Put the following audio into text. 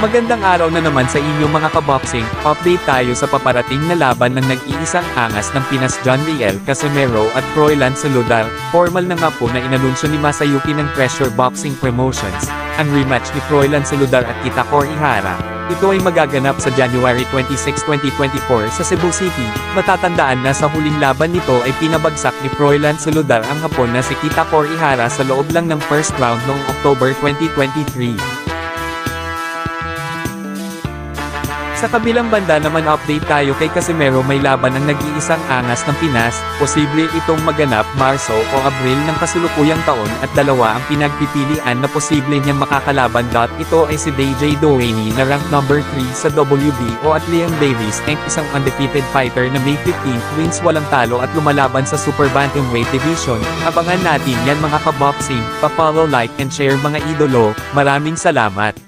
Magandang araw na naman sa inyo mga kaboxing, update tayo sa paparating na laban ng nag-iisang angas ng Pinas John Riel Casimero at Froilan Saludar. Formal na nga po na inanunsyo ni Masayuki ng Treasure Boxing Promotions, ang rematch ni Froilan Saludar at Kitakor Ihara. Ito ay magaganap sa January 26, 2024 sa Cebu City. Matatandaan na sa huling laban nito ay pinabagsak ni Froilan Saludar ang Hapon na si Kitakor Ihara sa loob lang ng first round noong October 2023. Sa kabilang banda naman update tayo kay Casimero, may laban ng nag-iisang angas ng Pinas, posible itong maganap Marso o Abril ng kasulukuyang taon at dalawa ang pinagpipilian na posible niyang makakalaban. Ito ay si DJ Doheny na rank number 3 sa WBO at Liam Davis, ang isang undefeated fighter na may 15 wins walang talo at lumalaban sa Super Bantamweight Division. Abangan natin yan mga kaboxing, pa-follow, like and share mga idolo. Maraming salamat.